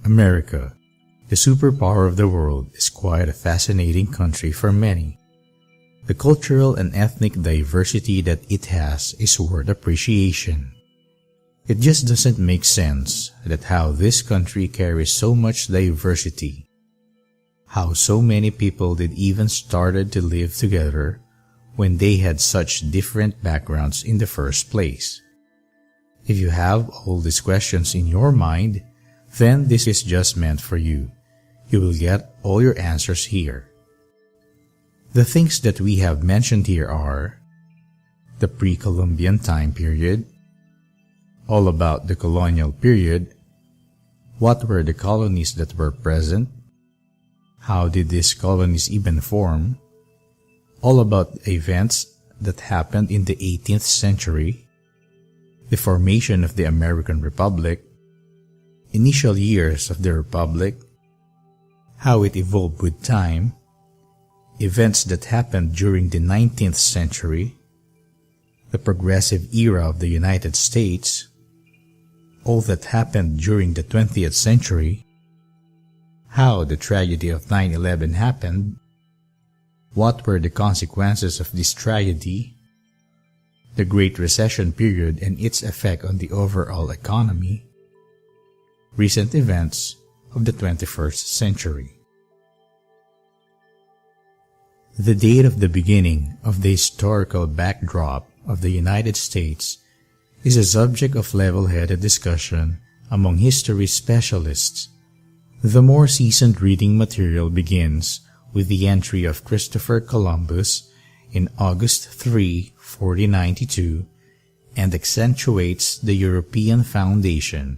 America, the superpower of the world, is quite a fascinating country for many. The cultural and ethnic diversity that it has is worth appreciation. It just doesn't make sense that how this country carries so much diversity, how so many people did even started to live together when they had such different backgrounds in the first place. If you have all these questions in your mind, then this is just meant for you. You will get all your answers here. The things that we have mentioned here are the pre-Columbian time period, all about the colonial period, what were the colonies that were present, how did these colonies even form, all about events that happened in the 18th century, the formation of the American Republic, initial years of the Republic, how it evolved with time, events that happened during the 19th century, the progressive era of the United States, all that happened during the 20th century, how the tragedy of 9/11 happened, what were the consequences of this tragedy, the Great Recession period and its effect on the overall economy, recent events of the 21st century. The date of the beginning of the historical backdrop of the United States is a subject of level-headed discussion among history specialists. The more seasoned reading material begins with the entry of Christopher Columbus in August 3, 1492, and accentuates the European foundation,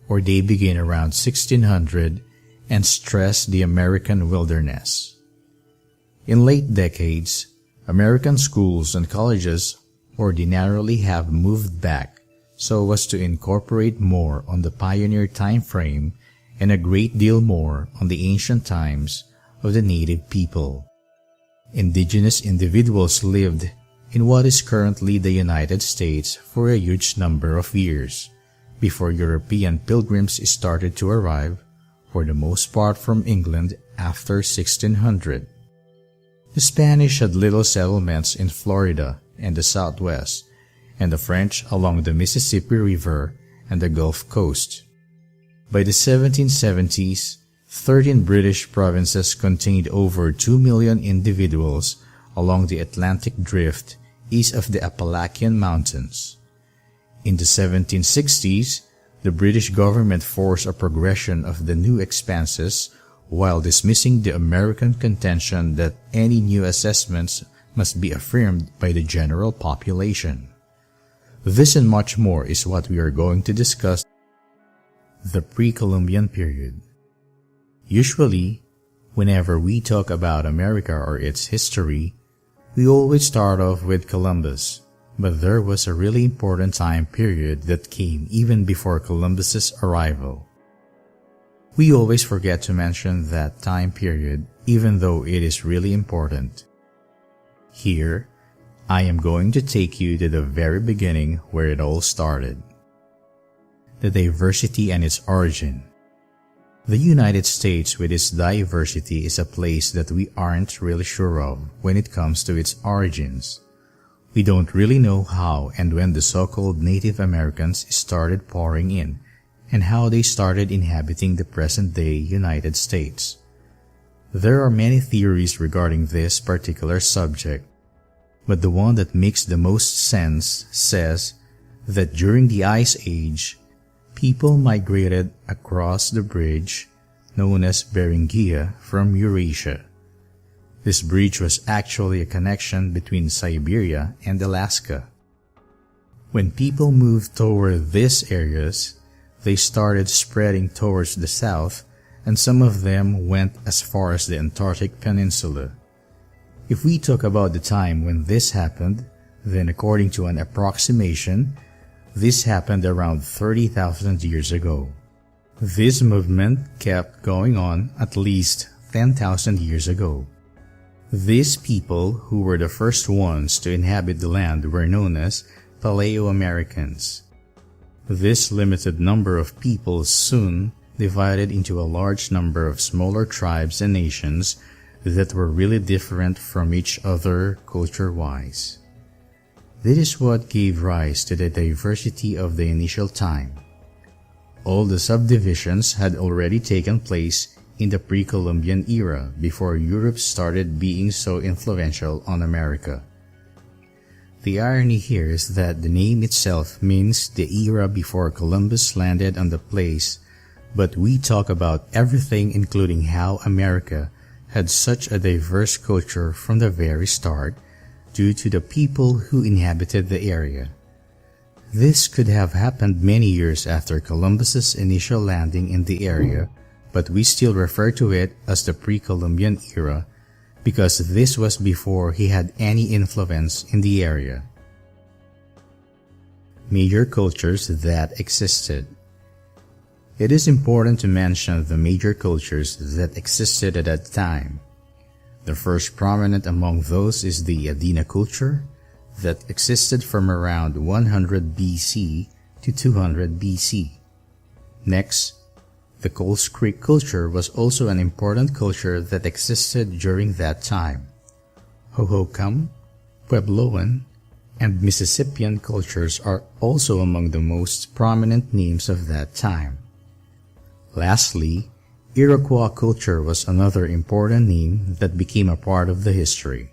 or they begin around 1600 and stress the American wilderness. In late decades, American schools and colleges ordinarily have moved back so as to incorporate more on the pioneer time frame and a great deal more on the ancient times of the native people. Indigenous individuals lived in what is currently the United States for a huge number of years before European pilgrims started to arrive, for the most part from England after 1600. The Spanish had little settlements in Florida and the Southwest, and the French along the Mississippi River and the Gulf Coast. By the 1770s, 13 British provinces contained over 2 million individuals along the Atlantic Drift east of the Appalachian Mountains. In the 1760s, the British government forced a progression of the new expanses while dismissing the American contention that any new assessments must be affirmed by the general population. This and much more is what we are going to discuss. The pre-Columbian period. Usually, whenever we talk about America or its history, we always start off with Columbus, but there was a really important time period that came even before Columbus's arrival. We always forget to mention that time period, even though it is really important. Here, I am going to take you to the very beginning where it all started. The diversity and its origin. The United States with its diversity is a place that we aren't really sure of when it comes to its origins. We don't really know how and when the so-called Native Americans started pouring in, and how they started inhabiting the present-day United States. There are many theories regarding this particular subject, but the one that makes the most sense says that during the Ice Age, people migrated across the bridge known as Beringia from Eurasia. This bridge was actually a connection between Siberia and Alaska. When people moved toward these areas, they started spreading towards the south, and some of them went as far as the Antarctic Peninsula. If we talk about the time when this happened, then according to an approximation, this happened around 30,000 years ago. This movement kept going on at least 10,000 years ago. These people, who were the first ones to inhabit the land, were known as Paleo-Americans. This limited number of people soon divided into a large number of smaller tribes and nations that were really different from each other culture-wise. This is what gave rise to the diversity of the initial time. All the subdivisions had already taken place in the pre-Columbian era before Europe started being so influential on America. The irony here is that the name itself means the era before Columbus landed on the place, but we talk about everything including how America had such a diverse culture from the very start due to the people who inhabited the area. This could have happened many years after Columbus's initial landing in the area, but we still refer to it as the pre-Columbian era because this was before he had any influence in the area. Major cultures that existed. It is important to mention the major cultures that existed at that time. The first prominent among those is the Adena culture that existed from around 100 BC to 200 BC. Next, the Coles Creek culture was also an important culture that existed during that time. Hohokam, Puebloan, and Mississippian cultures are also among the most prominent names of that time. Lastly, Iroquois culture was another important name that became a part of the history.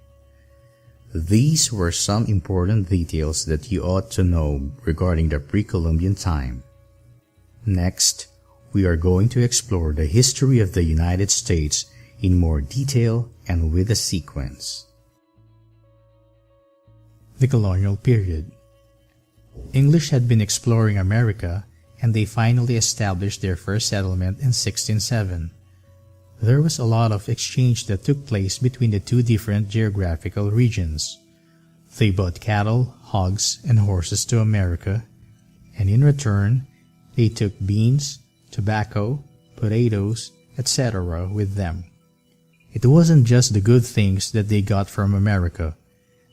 These were some important details that you ought to know regarding the pre-Columbian time. Next, we are going to explore the history of the United States in more detail and with a sequence. The Colonial Period. English had been exploring America, and they finally established their first settlement in 1607. There was a lot of exchange that took place between the two different geographical regions. They bought cattle, hogs, and horses to America, and in return, they took beans, tobacco, potatoes, etc. with them. It wasn't just the good things that they got from America.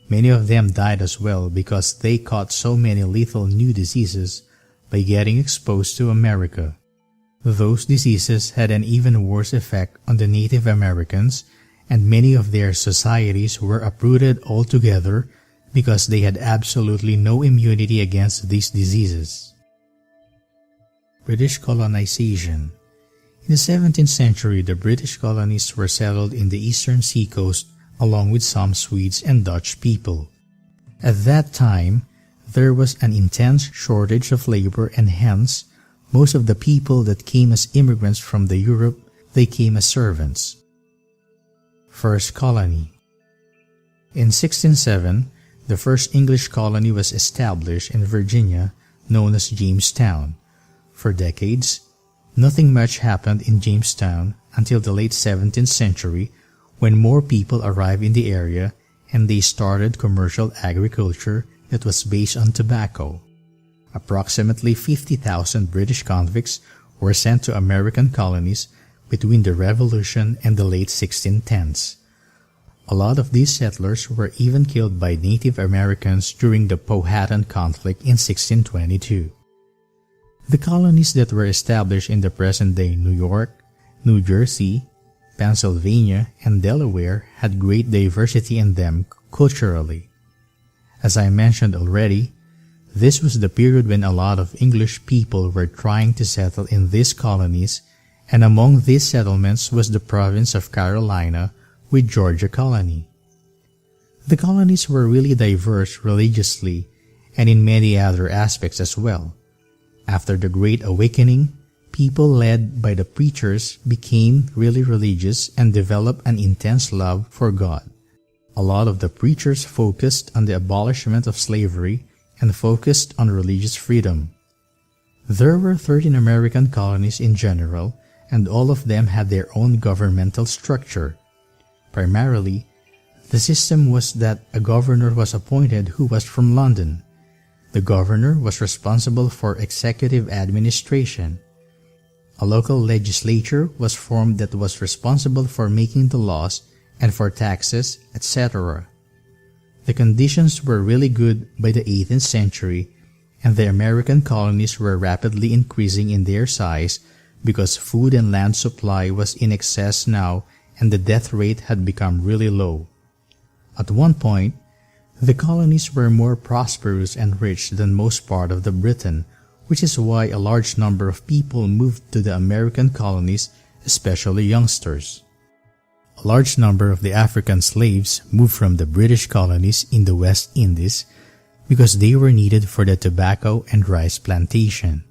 Many of them died as well because they caught so many lethal new diseases by getting exposed to America. Those diseases had an even worse effect on the Native Americans, and many of their societies were uprooted altogether because they had absolutely no immunity against these diseases. British colonization. In the 17th century, the British colonies were settled in the eastern seacoast along with some Swedes and Dutch people. At that time, there was an intense shortage of labor, and hence, most of the people that came as immigrants from the Europe, they came as servants. First colony. In 1607, the first English colony was established in Virginia, known as Jamestown. For decades, nothing much happened in Jamestown until the late 17th century, when more people arrived in the area and they started commercial agriculture that was based on tobacco. Approximately 50,000 British convicts were sent to American colonies between the Revolution and the late 1610s. A lot of these settlers were even killed by Native Americans during the Powhatan conflict in 1622. The colonies that were established in the present-day New York, New Jersey, Pennsylvania, and Delaware had great diversity in them culturally. As I mentioned already, this was the period when a lot of English people were trying to settle in these colonies, and among these settlements was the province of Carolina with Georgia colony. The colonies were really diverse religiously and in many other aspects as well. After the Great Awakening, people led by the preachers became really religious and developed an intense love for God. A lot of the preachers focused on the abolishment of slavery and focused on religious freedom. There were 13 American colonies in general, and all of them had their own governmental structure. Primarily, the system was that a governor was appointed who was from London. The governor was responsible for executive administration. A local legislature was formed that was responsible for making the laws and for taxes, etc. The conditions were really good by the 18th century, and the American colonies were rapidly increasing in their size because food and land supply was in excess now and the death rate had become really low. At one point, the colonies were more prosperous and rich than most part of the Britain, which is why a large number of people moved to the American colonies, especially youngsters. A large number of the African slaves moved from the British colonies in the West Indies because they were needed for the tobacco and rice plantation.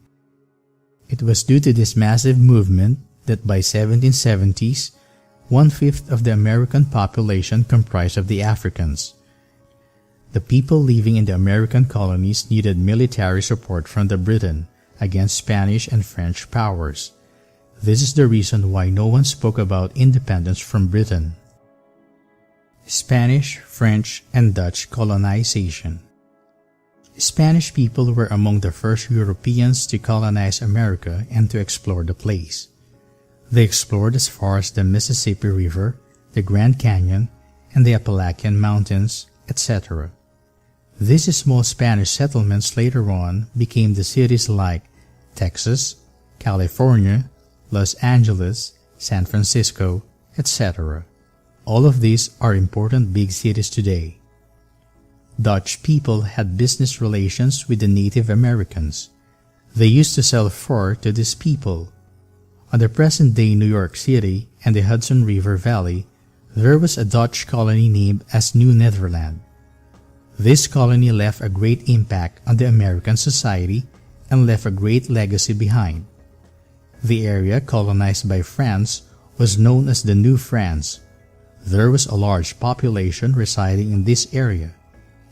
It was due to this massive movement that by 1770s, 1/5 of the American population comprised of the Africans. The people living in the American colonies needed military support from the Britain against Spanish and French powers. This is the reason why no one spoke about independence from Britain. Spanish, French, and Dutch colonization. Spanish people were among the first Europeans to colonize America and to explore the place. They explored as far as the Mississippi River, the Grand Canyon, and the Appalachian Mountains, etc. These small Spanish settlements later on became the cities like Texas, California, Los Angeles, San Francisco, etc. All of these are important big cities today. Dutch people had business relations with the Native Americans. They used to sell fur to these people. On the present-day New York City and the Hudson River Valley, there was a Dutch colony named as New Netherland. This colony left a great impact on the American society and left a great legacy behind. The area colonized by France was known as the New France. There was a large population residing in this area,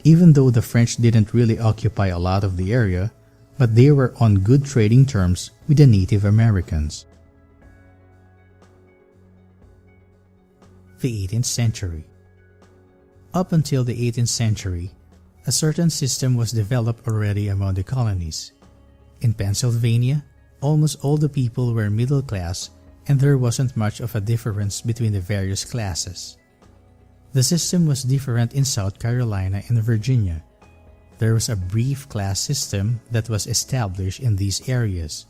even though the French didn't really occupy a lot of the area, but they were on good trading terms with the Native Americans. The 18th century. Up until the 18th century, a certain system was developed already among the colonies. In Pennsylvania, almost all the people were middle class and there wasn't much of a difference between the various classes. The system was different in South Carolina and Virginia. There was a brief class system that was established in these areas.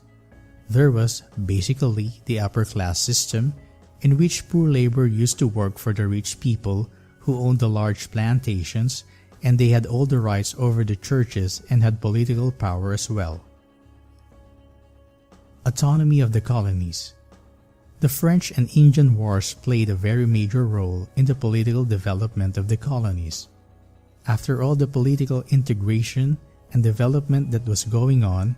There was basically the upper class system, in which poor labor used to work for the rich people who owned the large plantations, and they had all the rights over the churches and had political power as well. Autonomy of the colonies. The French and Indian Wars played a very major role in the political development of the colonies. After all the political integration and development that was going on,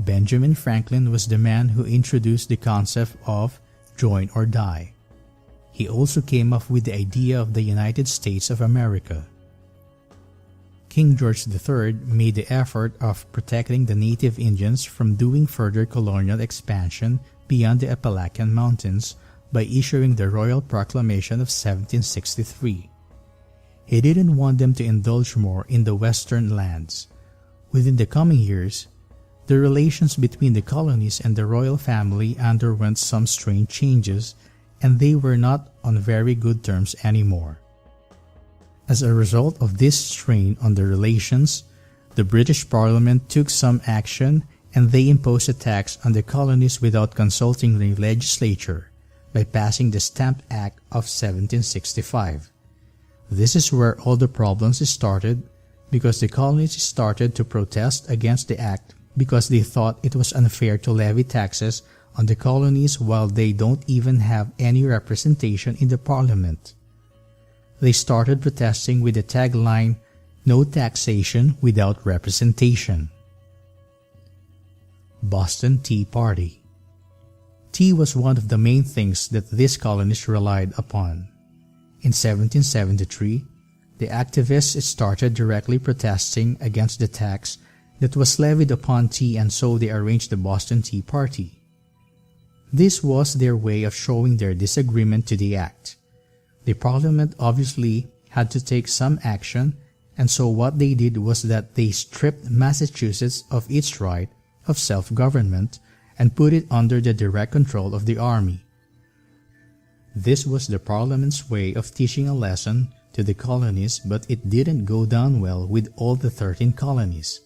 Benjamin Franklin was the man who introduced the concept of join or die. He also came up with the idea of the United States of America. King George III made the effort of protecting the native Indians from doing further colonial expansion beyond the Appalachian Mountains by issuing the Royal Proclamation of 1763. He didn't want them to indulge more in the western lands. Within the coming years, the relations between the colonies and the royal family underwent some strange changes, and they were not on very good terms anymore. As a result of this strain on the relations, the British Parliament took some action and they imposed a tax on the colonies without consulting the legislature by passing the Stamp Act of 1765. This is where all the problems started, because the colonies started to protest against the act because they thought it was unfair to levy taxes on the colonies while they don't even have any representation in the Parliament. They started protesting with the tagline, "No taxation without representation." Boston Tea Party. Tea was one of the main things that these colonies relied upon. In 1773, the activists started directly protesting against the tax that was levied upon tea, and so they arranged the Boston Tea Party. This was their way of showing their disagreement to the act. The Parliament obviously had to take some action, and so what they did was that they stripped Massachusetts of its right of self-government and put it under the direct control of the army. This was the Parliament's way of teaching a lesson to the colonies, but it didn't go down well with all the 13 colonies.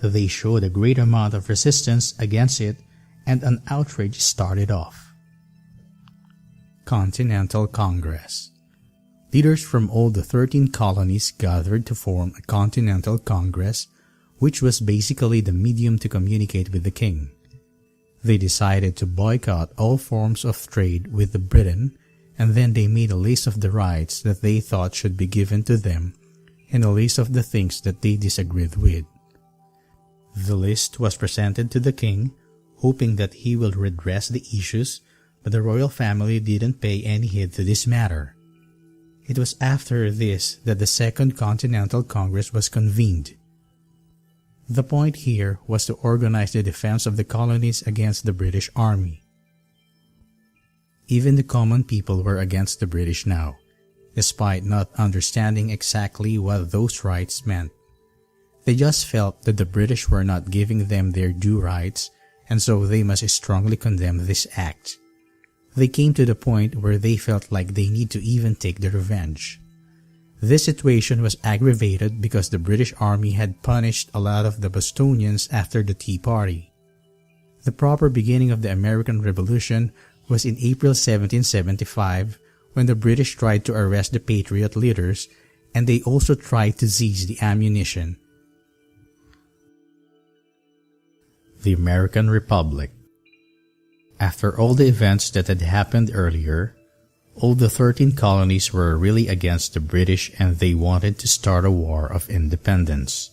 They showed a great amount of resistance against it, and an outrage started off. Continental Congress. Leaders from all the 13 colonies gathered to form a Continental Congress, which was basically the medium to communicate with the king. They decided to boycott all forms of trade with Britain, and then they made a list of the rights that they thought should be given to them and a list of the things that they disagreed with. The list was presented to the king, hoping that he will redress the issues, but the royal family didn't pay any heed to this matter. It was after this that the Second Continental Congress was convened. The point here was to organize the defense of the colonies against the British Army. Even the common people were against the British now, despite not understanding exactly what those rights meant. They just felt that the British were not giving them their due rights, and so they must strongly condemn this act. They came to the point where they felt like they need to even take their revenge. This situation was aggravated because the British Army had punished a lot of the Bostonians after the Tea Party. The proper beginning of the American Revolution was in April 1775, when the British tried to arrest the Patriot leaders, and they also tried to seize the ammunition. The American Republic. After all the events that had happened earlier, all the 13 colonies were really against the British, and they wanted to start a war of independence.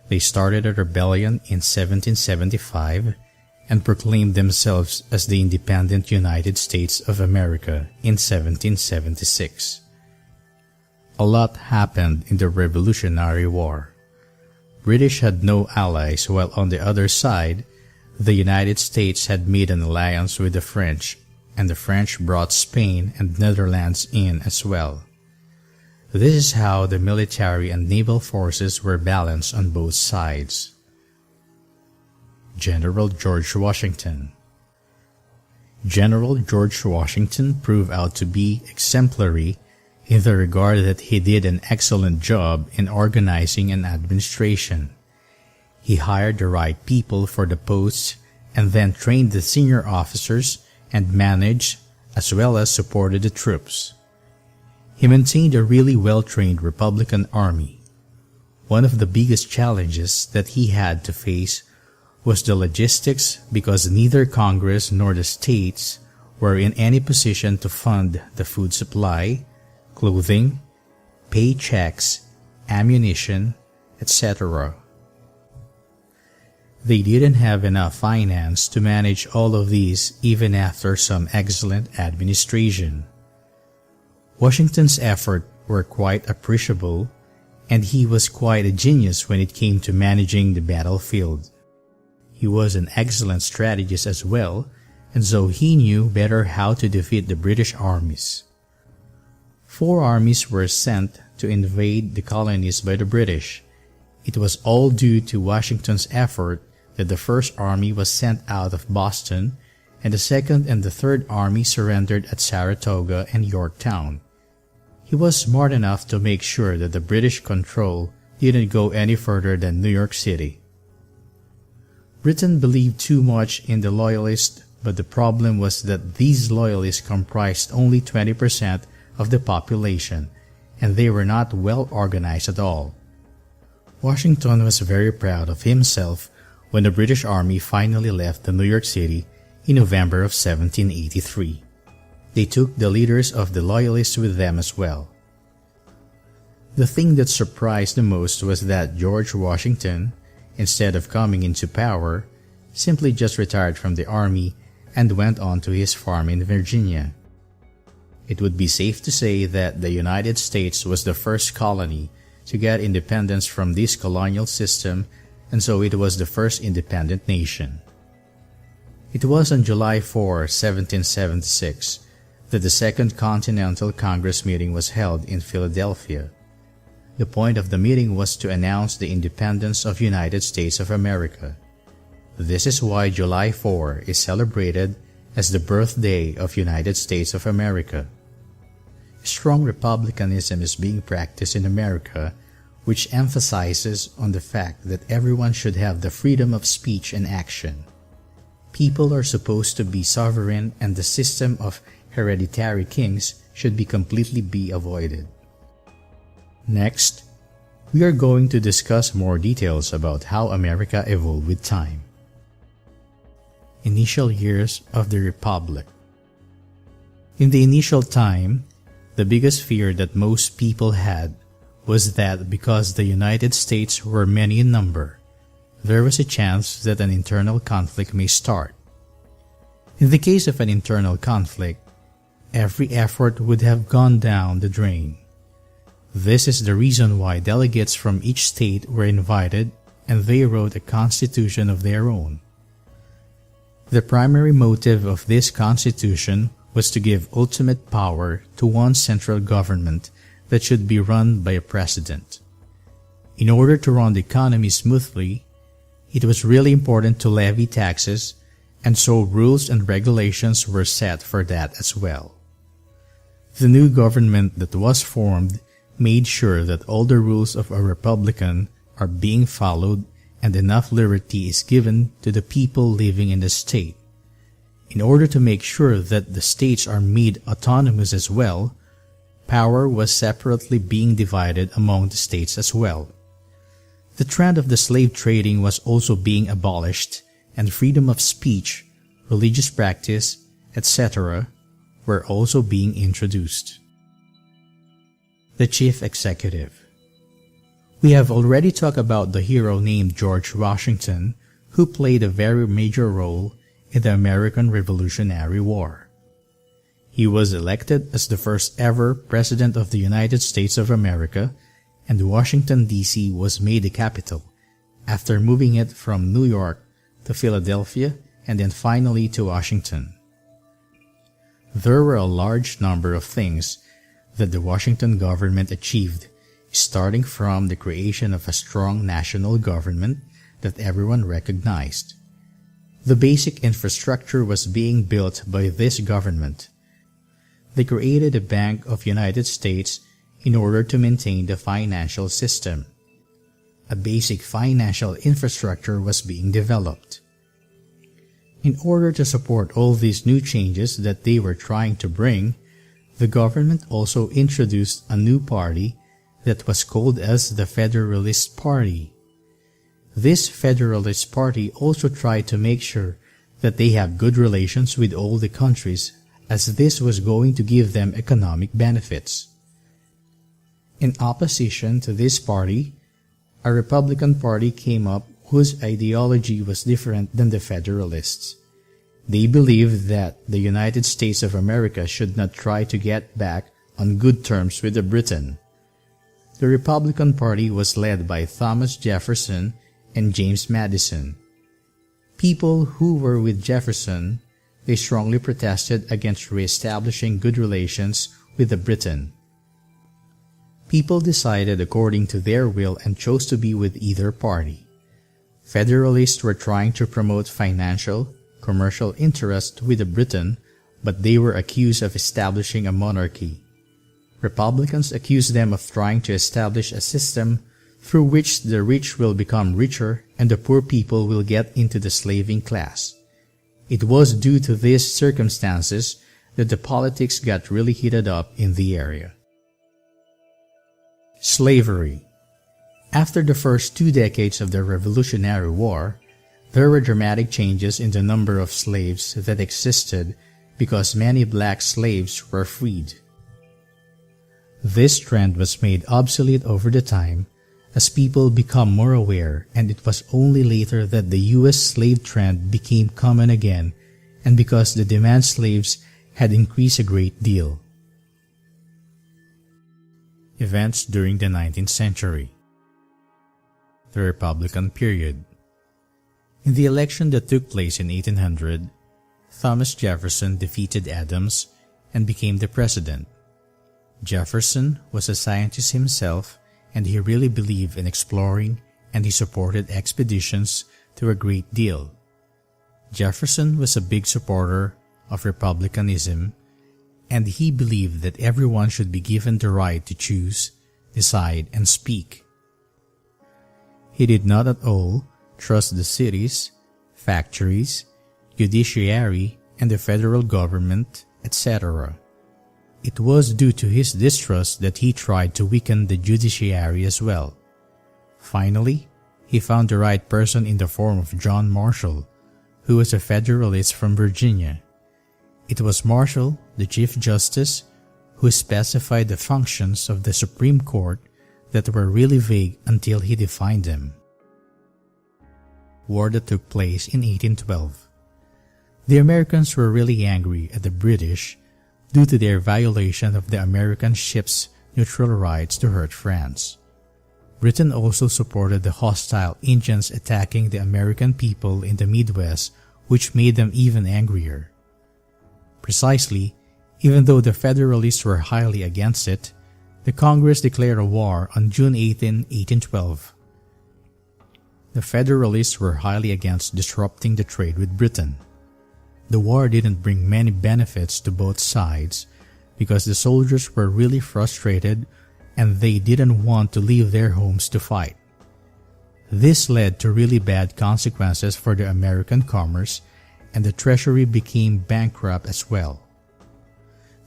They started a rebellion in 1775 and proclaimed themselves as the independent United States of America in 1776. A lot happened in the Revolutionary War. British had no allies, while on the other side, the United States had made an alliance with the French, and the French brought Spain and Netherlands in as well. This is how the military and naval forces were balanced on both sides. General George Washington. General George Washington proved out to be exemplary in the regard that he did an excellent job in organizing an administration. He hired the right people for the posts and then trained the senior officers and managed as well as supported the troops. He maintained a really well-trained Republican army. One of the biggest challenges that he had to face was the logistics, because neither Congress nor the states were in any position to fund the food supply, clothing, pay checks, ammunition, etc. They didn't have enough finance to manage all of these even after some excellent administration. Washington's efforts were quite appreciable, and he was quite a genius when it came to managing the battlefield. He was an excellent strategist as well, and so he knew better how to defeat the British armies. 4 armies were sent to invade the colonies by the British. It was all due to Washington's effort that the First Army was sent out of Boston, and the Second and the Third Army surrendered at Saratoga and Yorktown. He was smart enough to make sure that the British control didn't go any further than New York City. Britain believed too much in the Loyalists, but the problem was that these Loyalists comprised only 20% of the population, and they were not well organized at all. Washington was very proud of himself when the British Army finally left New York City in November of 1783. They took the leaders of the Loyalists with them as well. The thing that surprised the most was that George Washington, instead of coming into power, simply just retired from the army and went on to his farm in Virginia. It would be safe to say that the United States was the first colony to get independence from this colonial system, and so it was the first independent nation. It was on July 4, 1776, that the Second Continental Congress meeting was held in Philadelphia. The point of the meeting was to announce the independence of United States of America. This is why July 4 is celebrated as the birthday of United States of America. Strong republicanism is being practiced in America, which emphasizes on the fact that everyone should have the freedom of speech and action. People are supposed to be sovereign, and the system of hereditary kings should be completely avoided. Next, we are going to discuss more details about how America evolved with time. Initial years of the Republic. In the initial time, the biggest fear that most people had was that because the United States were many in number, there was a chance that an internal conflict may start. In the case of an internal conflict, every effort would have gone down the drain. This is the reason why delegates from each state were invited and they wrote a constitution of their own. The primary motive of this constitution was to give ultimate power to one central government that should be run by a president. In order to run the economy smoothly, it was really important to levy taxes, and so rules and regulations were set for that as well. The new government that was formed made sure that all the rules of a republican are being followed and enough liberty is given to the people living in the state. In order to make sure that the states are made autonomous as well, power was separately being divided among the states as well. The trend of the slave trading was also being abolished, and freedom of speech, religious practice, etc. were also being introduced. The Chief Executive. We have already talked about the hero named George Washington, who played a very major role in the American Revolutionary War. He was elected as the first ever President of the United States of America, and Washington, D.C. was made the capital, after moving it from New York to Philadelphia and then finally to Washington. There were a large number of things that the Washington government achieved, starting from the creation of a strong national government that everyone recognized. The basic infrastructure was being built by this government. They created a Bank of United States in order to maintain the financial system. A basic financial infrastructure was being developed. In order to support all these new changes that they were trying to bring, the government also introduced a new party that was called as the Federalist Party. This Federalist Party also tried to make sure that they have good relations with all the countries, as this was going to give them economic benefits. In opposition to this party, a Republican Party came up whose ideology was different than the Federalists. They believed that the United States of America should not try to get back on good terms with Britain. The Republican Party was led by Thomas Jefferson and James Madison. People who were with Jefferson, they strongly protested against re-establishing good relations with Britain. People decided according to their will and chose to be with either party. Federalists were trying to promote financial, commercial interest with Britain, but they were accused of establishing a monarchy. Republicans accused them of trying to establish a system through which the rich will become richer and the poor people will get into the slaving class. It was due to these circumstances that the politics got really heated up in the area. Slavery. After the first 2 decades of the Revolutionary War, there were dramatic changes in the number of slaves that existed because many black slaves were freed. This trend was made obsolete over the time as people become more aware, and it was only later that the U.S. slave trend became common again, and because the demand slaves had increased a great deal. Events during the 19th century. The Republican Period. In the election that took place in 1800, Thomas Jefferson defeated Adams and became the president. Jefferson was a scientist himself, and he really believed in exploring, and he supported expeditions to a great deal. Jefferson was a big supporter of republicanism, and he believed that everyone should be given the right to choose, decide, and speak. He did not at all trust the cities, factories, judiciary, and the federal government, etc. It was due to his distrust that he tried to weaken the judiciary as well. Finally, he found the right person in the form of John Marshall, who was a Federalist from Virginia. It was Marshall, the Chief Justice, who specified the functions of the Supreme Court that were really vague until he defined them. War that took place in 1812. The Americans were really angry at the British due to their violation of the American ships' neutral rights to hurt France. Britain also supported the hostile Indians attacking the American people in the Midwest, which made them even angrier. Precisely, even though the Federalists were highly against it, the Congress declared a war on June 18, 1812. The Federalists were highly against disrupting the trade with Britain. The war didn't bring many benefits to both sides because the soldiers were really frustrated and they didn't want to leave their homes to fight. This led to really bad consequences for the American commerce, and the treasury became bankrupt as well.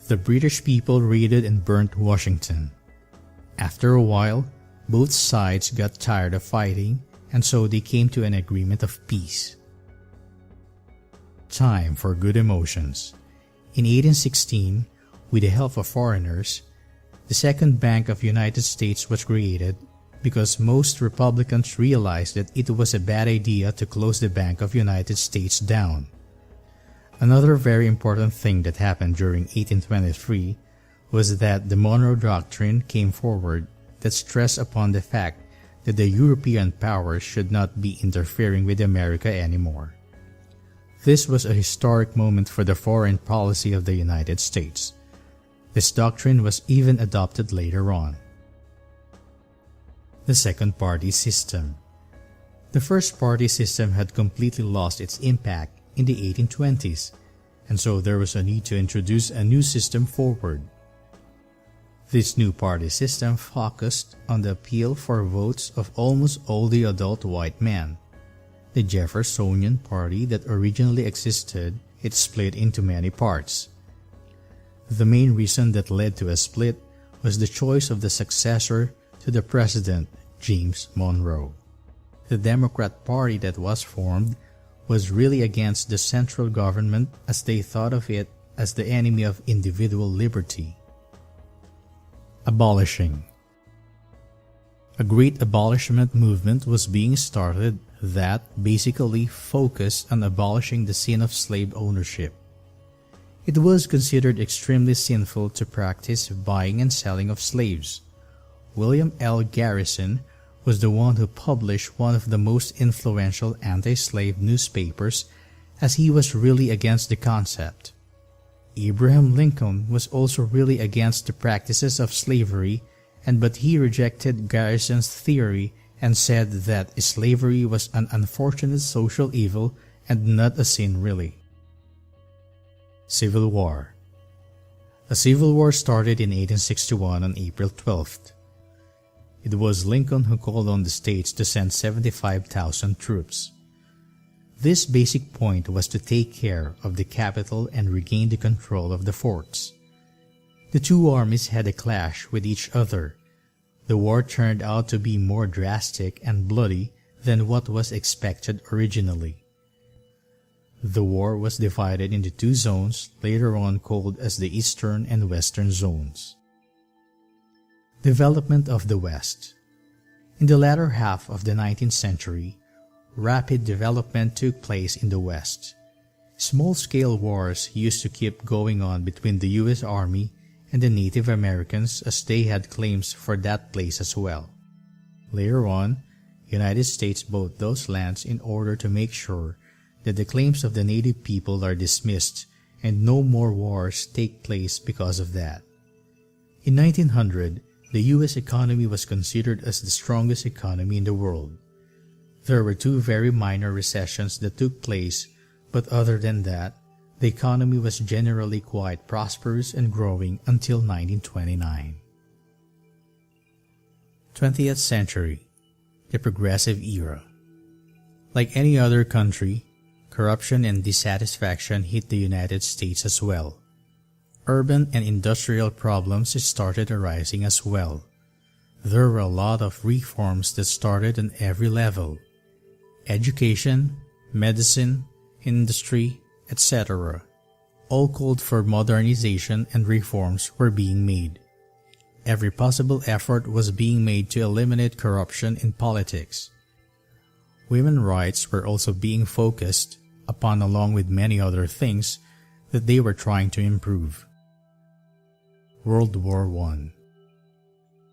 The British people raided and burnt Washington. After a while, both sides got tired of fighting, and so they came to an agreement of peace. Time for good emotions. In 1816, with the help of foreigners, the Second Bank of the United States was created because most Republicans realized that it was a bad idea to close the Bank of the United States down. Another very important thing that happened during 1823 was that the Monroe Doctrine came forward that stressed upon the fact that the European powers should not be interfering with America anymore. This was a historic moment for the foreign policy of the United States. This doctrine was even adopted later on. The second party system. The first party system had completely lost its impact in the 1820s, and so there was a need to introduce a new system forward. This new party system focused on the appeal for votes of almost all the adult white men. The Jeffersonian Party that originally existed, it split into many parts. The main reason that led to a split was the choice of the successor to the president, James Monroe. The Democrat Party that was formed was really against the central government as they thought of it as the enemy of individual liberty. Abolishing. A great abolishment movement was being started that basically focused on abolishing the sin of slave ownership. It was considered extremely sinful to practice buying and selling of slaves. William L. Garrison was the one who published one of the most influential anti-slave newspapers, as he was really against the concept. Abraham Lincoln was also really against the practices of slavery, but he rejected Garrison's theory and said that slavery was an unfortunate social evil and not a sin really. Civil War. A civil war started in 1861 on April 12th. It was Lincoln who called on the states to send 75,000 troops. This basic point was to take care of the capital and regain the control of the forts. The two armies had a clash with each other. The war turned out to be more drastic and bloody than what was expected originally. The war was divided into two zones, later on called as the Eastern and Western zones. Development of the West. In the latter half of the 19th century, rapid development took place in the West. Small-scale wars used to keep going on between the U.S. Army and the Native Americans as they had claims for that place as well. Later on, the United States bought those lands in order to make sure that the claims of the native people are dismissed and no more wars take place because of that. In 1900, the U.S. economy was considered as the strongest economy in the world. There were two very minor recessions that took place, but other than that, the economy was generally quite prosperous and growing until 1929. 20th century, the Progressive Era. Like any other country, corruption and dissatisfaction hit the United States as well. Urban and industrial problems started arising as well. There were a lot of reforms that started on every level: education, medicine, industry, etc. All called for modernization, and reforms were being made. Every possible effort was being made to eliminate corruption in politics. Women's rights were also being focused upon, along with many other things that they were trying to improve. World War I.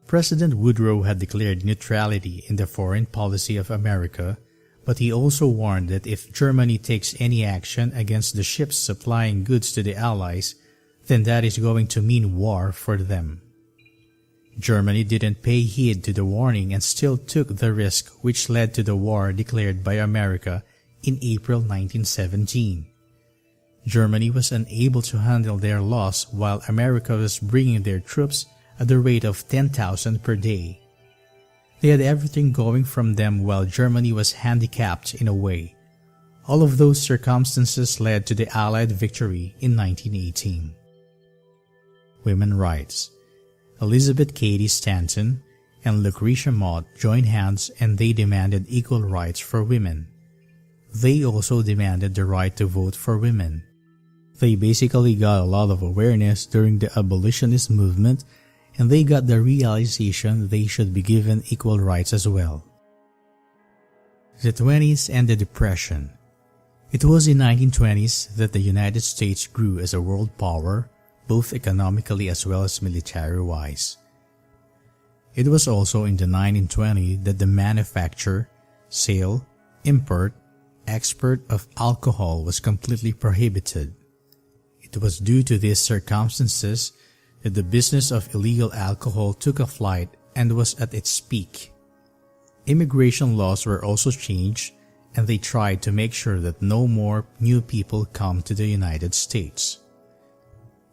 President Woodrow had declared neutrality in the foreign policy of America, but he also warned that if Germany takes any action against the ships supplying goods to the Allies, then that is going to mean war for them. Germany didn't pay heed to the warning and still took the risk, which led to the war declared by America in April 1917. Germany was unable to handle their loss while America was bringing their troops at the rate of 10,000 per day. They had everything going from them while Germany was handicapped in a way. All of those circumstances led to the Allied victory in 1918. Women's rights. Elizabeth Cady Stanton and Lucretia Mott joined hands and they demanded equal rights for women. They also demanded the right to vote for women. They basically got a lot of awareness during the abolitionist movement, and they got the realization they should be given equal rights as well. The 20s and the Depression. It was in the 1920s that the United States grew as a world power, both economically as well as military-wise. It was also in the 1920s that the manufacture, sale, import, export of alcohol was completely prohibited. It was due to these circumstances that the business of illegal alcohol took a flight and was at its peak. Immigration laws were also changed, and they tried to make sure that no more new people come to the United States.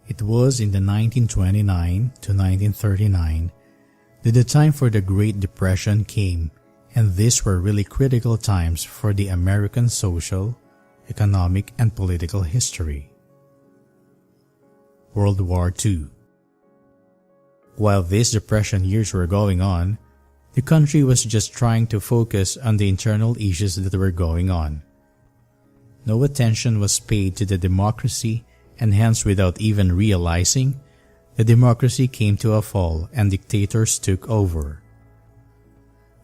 It was in the 1929 to 1939 that the time for the Great Depression came, and these were really critical times for the American social, economic, and political history. World War II. While these Depression years were going on, the country was just trying to focus on the internal issues that were going on. No attention was paid to the democracy, and hence without even realizing, the democracy came to a fall and dictators took over.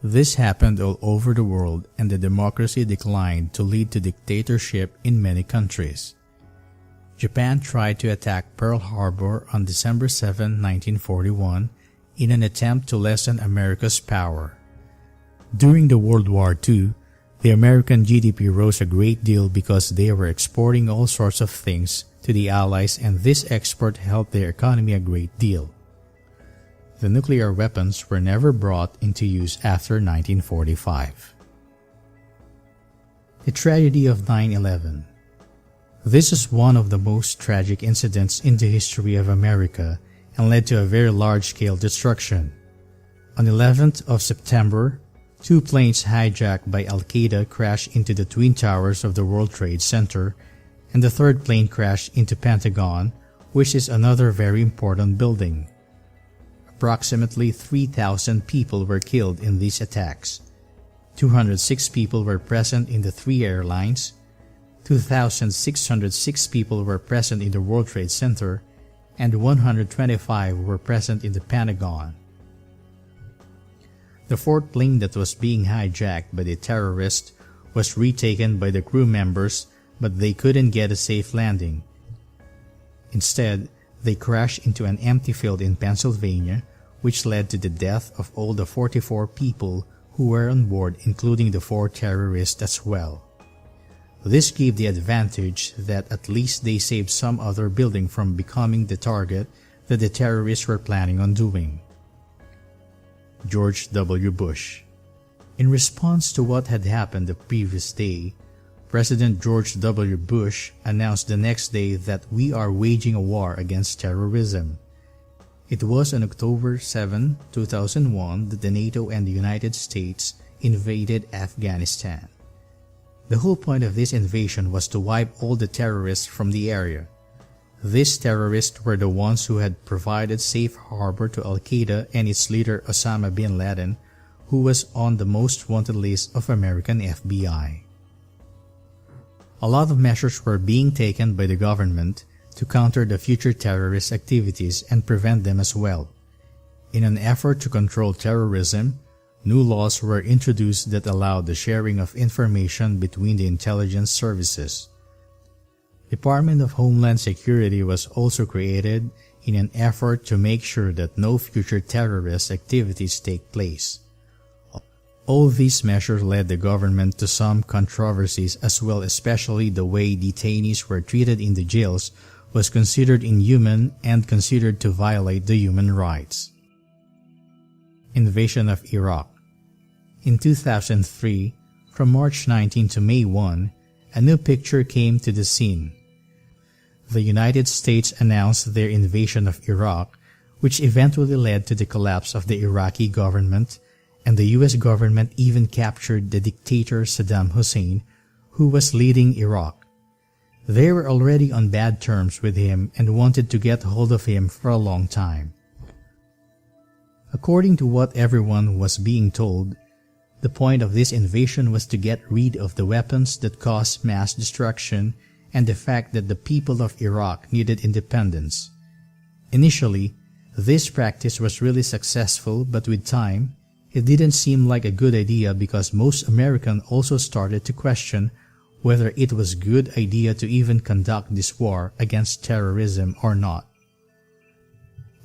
This happened all over the world, and the democracy declined to lead to dictatorship in many countries. Japan tried to attack Pearl Harbor on December 7, 1941, in an attempt to lessen America's power. During the World War II, the American GDP rose a great deal because they were exporting all sorts of things to the Allies, and this export helped their economy a great deal. The nuclear weapons were never brought into use after 1945. The tragedy of 9/11. This is one of the most tragic incidents in the history of America and led to a very large-scale destruction. On 11th of September, 2 planes hijacked by Al-Qaeda crashed into the Twin Towers of the World Trade Center, and the 3rd plane crashed into Pentagon, which is another very important building. Approximately 3,000 people were killed in these attacks. 206 people were present in the 3 airlines. 2,606 people were present in the World Trade Center, and 125 were present in the Pentagon. The 4th plane that was being hijacked by the terrorists was retaken by the crew members, but they couldn't get a safe landing. Instead, they crashed into an empty field in Pennsylvania, which led to the death of all the 44 people who were on board, including the 4 terrorists as well. This gave the advantage that at least they saved some other building from becoming the target that the terrorists were planning on doing. George W. Bush. In response to what had happened the previous day, President George W. Bush announced the next day that we are waging a war against terrorism. It was on October 7, 2001 that the NATO and the United States invaded Afghanistan. The whole point of this invasion was to wipe all the terrorists from the area. These terrorists were the ones who had provided safe harbor to Al-Qaeda and its leader Osama bin Laden, who was on the most wanted list of American FBI. A lot of measures were being taken by the government to counter the future terrorist activities and prevent them as well. In an effort to control terrorism, new laws were introduced that allowed the sharing of information between the intelligence services. Department of Homeland Security was also created in an effort to make sure that no future terrorist activities take place. All these measures led the government to some controversies as well, especially the way detainees were treated in the jails was considered inhuman and considered to violate the human rights. Invasion of Iraq. In 2003, from March 19 to May 1, a new picture came to the scene. The United States announced their invasion of Iraq, which eventually led to the collapse of the Iraqi government, and the U.S. government even captured the dictator Saddam Hussein, who was leading Iraq. They were already on bad terms with him and wanted to get hold of him for a long time. According to what everyone was being told, the point of this invasion was to get rid of the weapons that caused mass destruction and the fact that the people of Iraq needed independence. Initially, this practice was really successful, but with time, it didn't seem like a good idea because most Americans also started to question whether it was a good idea to even conduct this war against terrorism or not.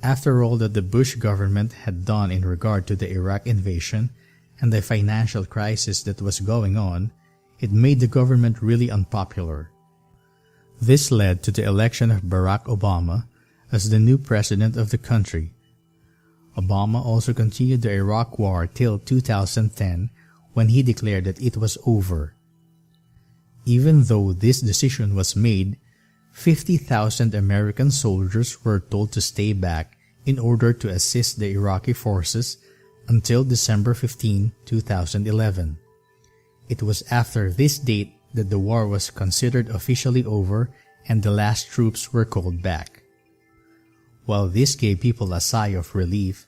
After all that the Bush government had done in regard to the Iraq invasion and the financial crisis that was going on, it made the government really unpopular. This led to the election of Barack Obama as the new president of the country. Obama also continued the Iraq War till 2010 when he declared that it was over. Even though this decision was made, 50,000 American soldiers were told to stay back in order to assist the Iraqi forces until December 15, 2011. It was after this date that the war was considered officially over and the last troops were called back. While this gave people a sigh of relief,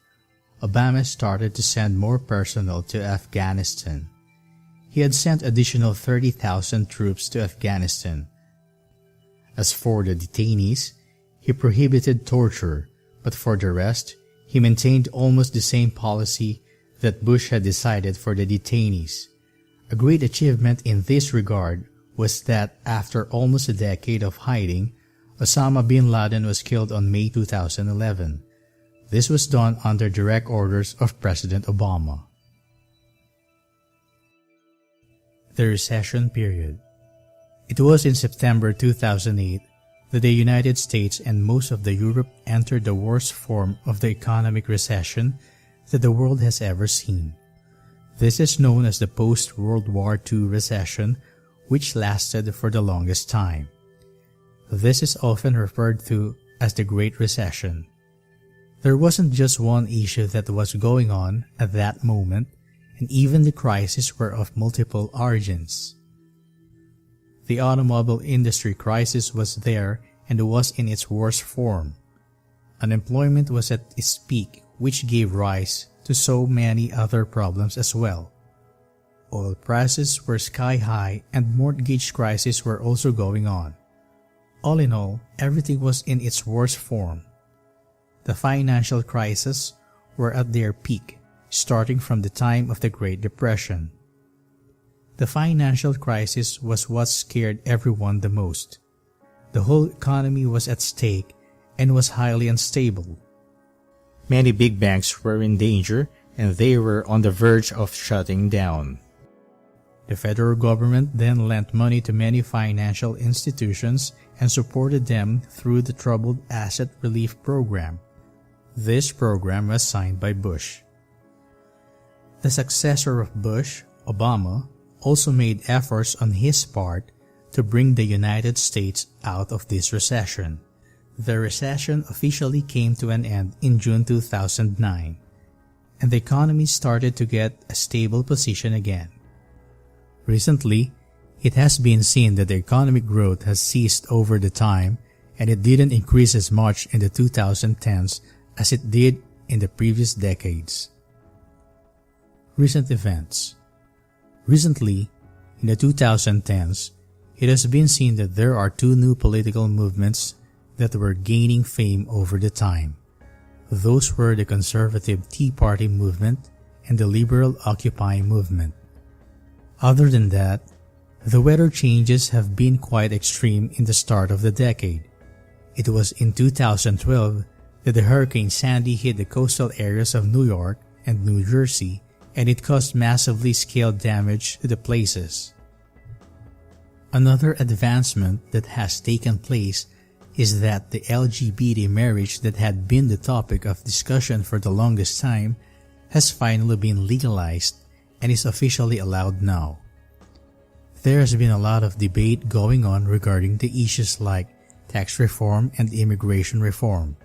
Obama started to send more personnel to Afghanistan. He had sent additional 30,000 troops to Afghanistan. As for the detainees, he prohibited torture, but for the rest, he maintained almost the same policy that Bush had decided for the detainees. A great achievement in this regard was that after almost a decade of hiding, Osama bin Laden was killed on May 2011. This was done under direct orders of President Obama. The Recession Period. It was in September 2008 that the United States and most of Europe entered the worst form of the economic recession that the world has ever seen. This is known as the post-World War II recession, which lasted for the longest time. This is often referred to as the Great Recession. There wasn't just one issue that was going on at that moment, and even the crises were of multiple origins. The automobile industry crisis was there and was in its worst form. Unemployment was at its peak, which gave rise to so many other problems as well. Oil prices were sky high and mortgage crises were also going on. All in all, everything was in its worst form. The financial crises were at their peak, starting from the time of the Great Depression. The financial crisis was what scared everyone the most. The whole economy was at stake and was highly unstable. Many big banks were in danger and they were on the verge of shutting down. The federal government then lent money to many financial institutions and supported them through the Troubled Asset Relief Program. This program was signed by Bush. The successor of Bush, Obama, also made efforts on his part to bring the United States out of this recession. The recession officially came to an end in June 2009, and the economy started to get a stable position again. Recently, It has been seen that the economic growth has ceased over the time, and it didn't increase as much in the 2010s as it did in the previous decades. Recent events. Recently, in the 2010s, it has been seen that there are two new political movements that were gaining fame over the time. Those were the conservative Tea Party movement and the liberal Occupy movement. Other than that, the weather changes have been quite extreme in the start of the decade. It was in 2012 that the Hurricane Sandy hit the coastal areas of New York and New Jersey, and it caused massively scaled damage to the places. Another advancement that has taken place is that the LGBT marriage that had been the topic of discussion for the longest time has finally been legalized and is officially allowed now. There has been a lot of debate going on regarding the issues like tax reform and immigration reform.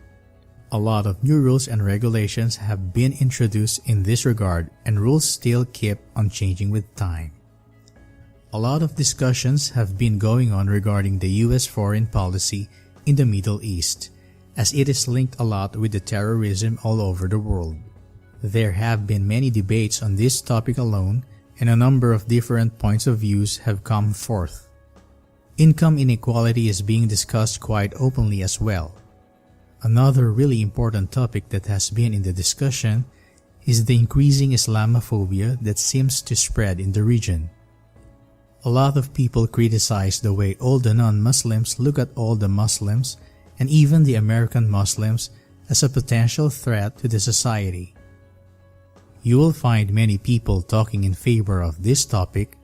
A lot of new rules and regulations have been introduced in this regard, and rules still keep on changing with time. A lot of discussions have been going on regarding the U.S. foreign policy in the Middle East, as it is linked a lot with the terrorism all over the world. There have been many debates on this topic alone, and a number of different points of views have come forth. Income inequality is being discussed quite openly as well. Another really important topic that has been in the discussion is the increasing Islamophobia that seems to spread in the region. A lot of people criticize the way all the non-Muslims look at all the Muslims and even the American Muslims as a potential threat to the society. You will find many people talking in favor of this topic,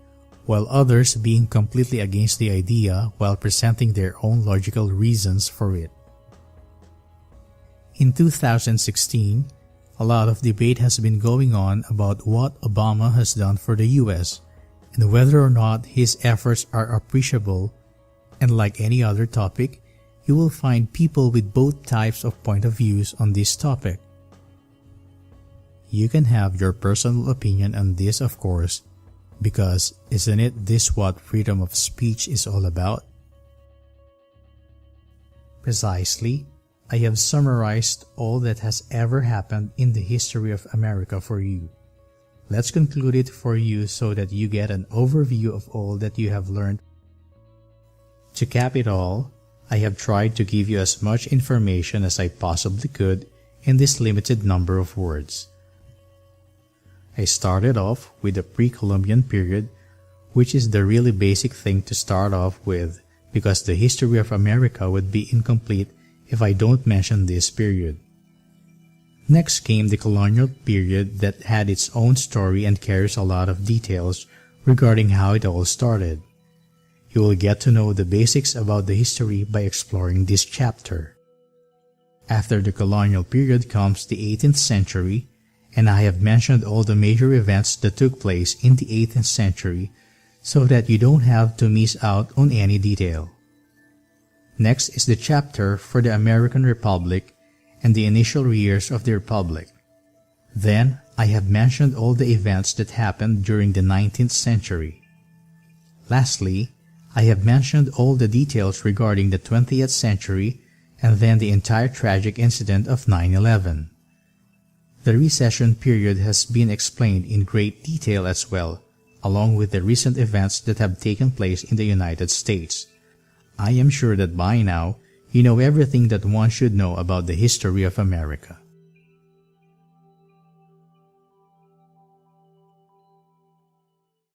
while others being completely against the idea while presenting their own logical reasons for it. In 2016, a lot of debate has been going on about what Obama has done for the US and whether or not his efforts are appreciable, and like any other topic, you will find people with both types of point of views on this topic. You can have your personal opinion on this, of course, because isn't it this what freedom of speech is all about? Precisely, I have summarized all that has ever happened in the history of America for you. Let's conclude it for you so that you get an overview of all that you have learned. To cap it all, I have tried to give you as much information as I possibly could in this limited number of words. I started off with the pre-Columbian period, which is the really basic thing to start off with, because the history of America would be incomplete if I don't mention this period. Next came the Colonial Period that had its own story and carries a lot of details regarding how it all started. You will get to know the basics about the history by exploring this chapter. After the Colonial Period comes the 18th century, and I have mentioned all the major events that took place in the 18th century so that you don't have to miss out on any detail. Next is the chapter for the American Republic and the initial years of the Republic. Then, I have mentioned all the events that happened during the 19th century. Lastly, I have mentioned all the details regarding the 20th century and then the entire tragic incident of 9/11. The recession period has been explained in great detail as well, along with the recent events that have taken place in the United States. I am sure that by now, you know everything that one should know about the history of America.